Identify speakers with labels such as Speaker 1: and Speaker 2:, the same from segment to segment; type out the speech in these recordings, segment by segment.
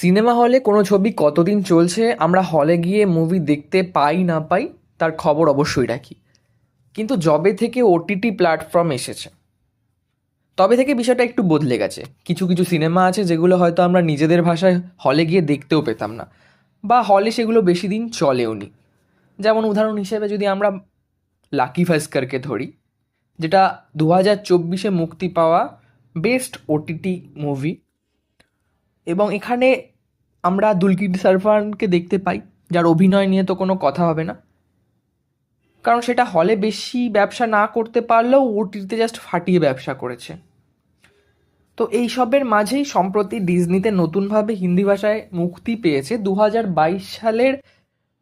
Speaker 1: Cinema হলে কোনো ছবি কতদিন চলছে আমরা হলে গিয়ে মুভি দেখতে পাই না পাই তার খবর অবশ্যই রাখি। কিন্তু যবে থেকে ওটিটি প্ল্যাটফর্ম এসেছে তবে থেকে বিষয়টা একটু বদলে গেছে। কিছু কিছু সিনেমা আছে যেগুলো হয়তো আমরা নিজেদের ভাষায় হলে গিয়ে দেখতেও পেতাম না, বা হলে সেগুলো বেশি দিন চলেও নি। যেমন উদাহরণ হিসেবে যদি আমরা লাকি ভাস্করকে ধরি, যেটা 2024 মুক্তি পাওয়া বেস্ট ওটিটি মুভি। এবং এখানে আমরা দুলকির সালমানকে দেখতে পাই, যার অভিনয় নিয়ে তো কোনো কথা হবে না, কারণ সেটা হলে বেশি ব্যবসা না করতে পারলেও ওটিটিতে জাস্ট ফাটিয়ে ব্যবসা করেছে। তো এই সবের মাঝেই সম্প্রতি ডিজনিতে নতুনভাবে হিন্দি ভাষায় মুক্তি পেয়েছে 2022 সালের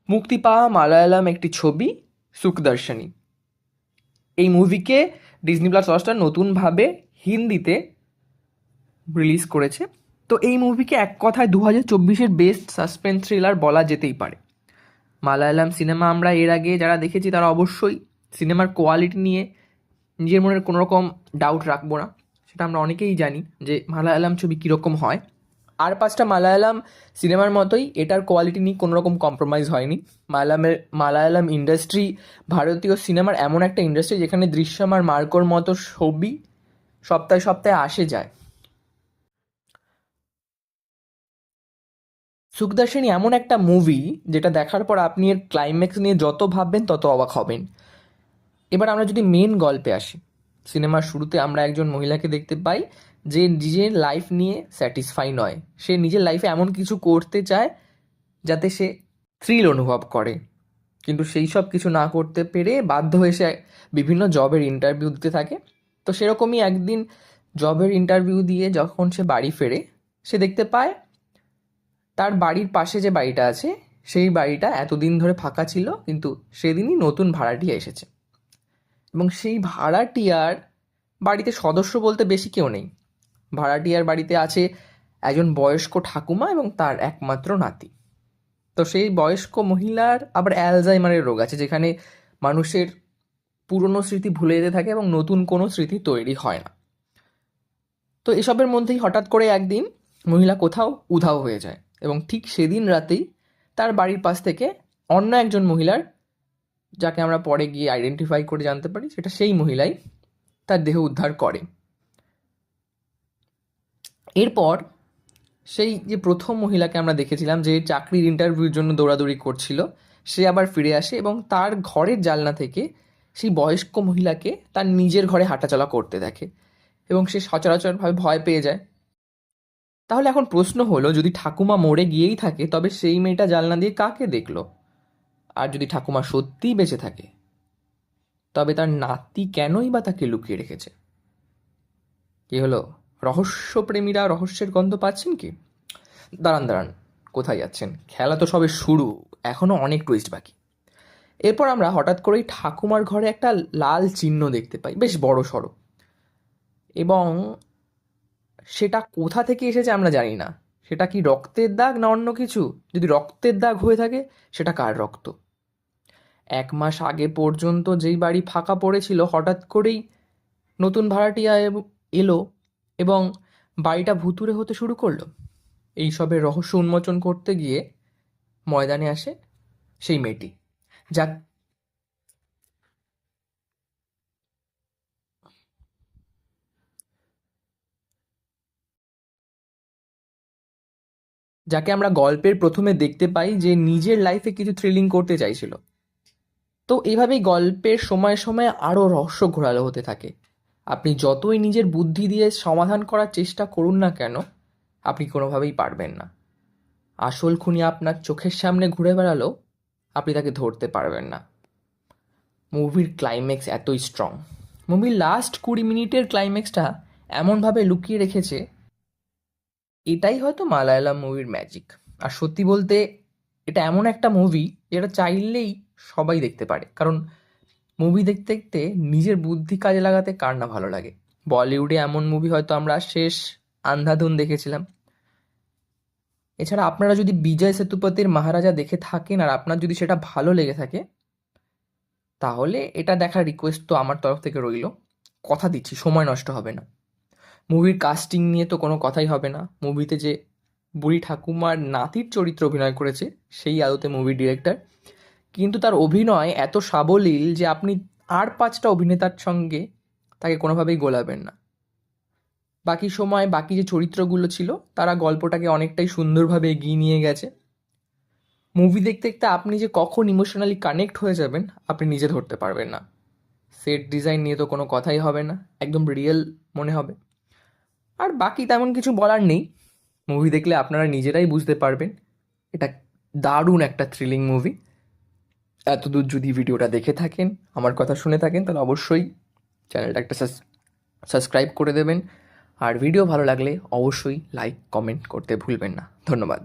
Speaker 1: মুক্তি পাওয়া মালায়ালাম একটি ছবি সুখদর্শনী। এই মুভিকে ডিজনি প্লাস হটস্টার নতুনভাবে হিন্দিতে রিলিজ করেছে। তো এই মুভিকে এক কথায় 2024 বেস্ট সাসপেন্স থ্রিলার বলা যেতেই পারে। মালায়ালাম সিনেমা আমরা এর আগে যারা দেখেছি তারা অবশ্যই সিনেমার কোয়ালিটি নিয়ে নিজের মনের কোনো রকম ডাউট রাখবো না। সেটা আমরা অনেকেই জানি যে মালায়ালাম ছবি কীরকম হয়। আর পাঁচটা মালায়ালাম সিনেমার মতোই এটার কোয়ালিটি নিয়ে কোনো রকম কম্প্রোমাইজ হয়নি। মালায়ালাম ইন্ডাস্ট্রি ভারতীয় সিনেমার এমন একটা ইন্ডাস্ট্রি যেখানে দৃশ্যম আর মার্কোর মতো ছবি সপ্তাহে সপ্তাহে আসে যায়। সুখদর্শিনী এমন একটা মুভি যেটা দেখার পর আপনি এর ক্লাইম্যাক্স নিয়ে যত ভাববেন তত অবাক হবেন। এবার আমরা যদি মেন গল্পে আসি, সিনেমার শুরুতে আমরা একজন মহিলাকে দেখতে পাই যে নিজের লাইফ নিয়ে স্যাটিসফাই নয়। সে নিজের লাইফে এমন কিছু করতে চায় যাতে সে থ্রিল অনুভব করে, কিন্তু সেই সব কিছু না করতে পেরে বাধ্য হয়ে সে বিভিন্ন জবের ইন্টারভিউ দিতে থাকে। তো সেরকমই একদিন জবের ইন্টারভিউ দিয়ে যখন সে বাড়ি ফেরে, সে দেখতে পায় তার বাড়ির পাশে যে বাড়িটা আছে সেই বাড়িটা এতদিন ধরে ফাঁকা ছিল, কিন্তু সেদিনই নতুন ভাড়াটিয়া এসেছে। এবং সেই ভাড়াটিয়ার বাড়িতে সদস্য বলতে বেশি কেউ নেই। ভাড়াটিয়ার বাড়িতে আছে একজন বয়স্ক ঠাকুমা এবং তার একমাত্র নাতি। তো সেই বয়স্ক মহিলার আবার অ্যালজাইমারের রোগ আছে, যেখানে মানুষের পুরনো স্মৃতি ভুলে যেতে থাকে এবং নতুন কোনো স্মৃতি তৈরি হয় না। তো এসবের মধ্যেই হঠাৎ করে একদিন মহিলা কোথাও উধাও হয়ে যায়, এবং ঠিক সেদিন রাতেই তার বাড়ির পাশ থেকে অন্য একজন মহিলার, যাকে আমরা পরে গিয়ে আইডেন্টিফাই করে জানতে পারি সেটা সেই মহিলাই, তার দেহ উদ্ধার করে। এরপর সেই যে প্রথম মহিলাকে আমরা দেখেছিলাম যে চাকরির ইন্টারভিউর জন্য দৌড়াদৌড়ি করছিল, সে আবার ফিরে আসে এবং তার ঘরের জানলা থেকে সেই বয়স্ক মহিলাকে তার নিজের ঘরে হাঁটাচলা করতে দেখে, এবং সে সচরাচরভাবে ভয় পেয়ে যায়। তাহলে এখন প্রশ্ন হলো, যদি ঠাকুমা মরে গিয়েই থাকে তবে সেই মেয়েটা জানলা দিয়ে কাকে দেখলো? আর যদি ঠাকুমা সত্যিই বেঁচে থাকে তবে তার নাতি কেনই বা তাকে লুকিয়ে রেখেছে? কি হলো, রহস্যপ্রেমীরা রহস্যের গন্ধ পাচ্ছেন কি? দাঁড়ান দাঁড়ান, কোথায় যাচ্ছেন? খেলা তো সবে শুরু, এখনো অনেক টুইস্ট বাকি। এরপর আমরা হঠাৎ করেই ঠাকুমার ঘরে একটা লাল চিহ্ন দেখতে পাই, বেশ বড় সড়ো। এবং সেটা কোথা থেকে এসেছে আমরা জানি না। সেটা কি রক্তের দাগ না অন্য কিছু? যদি রক্তের দাগ হয়ে থাকে, সেটা কার রক্ত? 1 মাস আগে পর্যন্ত যেই বাড়ি ফাঁকা পড়েছিল, হঠাৎ করেই নতুন ভাড়াটিয়া এলো এবং বাড়িটা ভুতুড়ে হতে শুরু করলো। এইসবের রহস্য উন্মোচন করতে গিয়ে ময়দানে আসে সেই মেয়েটি, যা যাকে আমরা গল্পের প্রথমে দেখতে পাই যে নিজের লাইফে কিছু থ্রিলিং করতে চাইছিল। তো এইভাবেই গল্পের সময়ে সময়ে আরও রহস্য ঘোরালো হতে থাকে। আপনি যতই নিজের বুদ্ধি দিয়ে সমাধান করার চেষ্টা করুন না কেন, আপনি কোনোভাবেই পারবেন না। আসল খুনি আপনার চোখের সামনে ঘুরে বেড়ালেও আপনি তাকে ধরতে পারবেন না। মুভির ক্লাইম্যাক্স এতই স্ট্রং। মুভির লাস্ট 20 মিনিটের ক্লাইম্যাক্সটা এমনভাবে লুকিয়ে রেখেছে, এটাই হয়তো মালায়ালাম মুভির ম্যাজিক। আর সত্যি বলতে এটা এমন একটা মুভি যেটা চাইলেই সবাই দেখতে পারে, কারণ মুভি দেখতে দেখতে নিজের বুদ্ধি কাজে লাগাতে কার না ভালো লাগে। বলিউডে এমন মুভি হয়তো আমরা শেষ আন্ধাধুন দেখেছিলাম। এছাড়া আপনারা যদি বিজয় সেতুপতির মহারাজা দেখে থাকেন আর আপনার যদি সেটা ভালো লেগে থাকে, তাহলে এটা দেখার রিকোয়েস্ট তো আমার তরফ থেকে রইল। কথা দিচ্ছি সময় নষ্ট হবে না। মুভির কাস্টিং নিয়ে তো কোনো কথাই হবে না। মুভিতে যে বুড়ি ঠাকুমার নাতির চরিত্রে অভিনয় করেছে সেই আদতে মুভি ডিরেক্টর, কিন্তু তার অভিনয় এত সাবলীল যে আপনি আর 5টা অভিনেতার সঙ্গে তাকে কোনোভাবেই গোলাবেন না। বাকি সময় বাকি যে চরিত্রগুলো ছিল তারা গল্পটাকে অনেকটাই সুন্দরভাবে এগিয়ে নিয়ে গেছে। মুভি দেখতে দেখতে আপনি যে কখন ইমোশনালি কানেক্ট হয়ে যাবেন আপনি নিজে ধরতে পারবেন না। সেট ডিজাইন নিয়ে তো কোনো কথাই হবে না, একদম রিয়েল মনে হবে। আর বাকি তেমন কিছু বলার নেই, মুভি দেখলে আপনারা নিজেরাই বুঝতে পারবেন এটা দারুণ একটা থ্রিলিং মুভি। এতদূর যদি ভিডিওটা দেখে থাকেন, আমার কথা শুনে থাকেন, তাহলে অবশ্যই চ্যানেলটা একটা সাবস্ক্রাইব করে দেবেন। আর ভিডিও ভালো লাগলে অবশ্যই লাইক কমেন্ট করতে ভুলবেন না। ধন্যবাদ।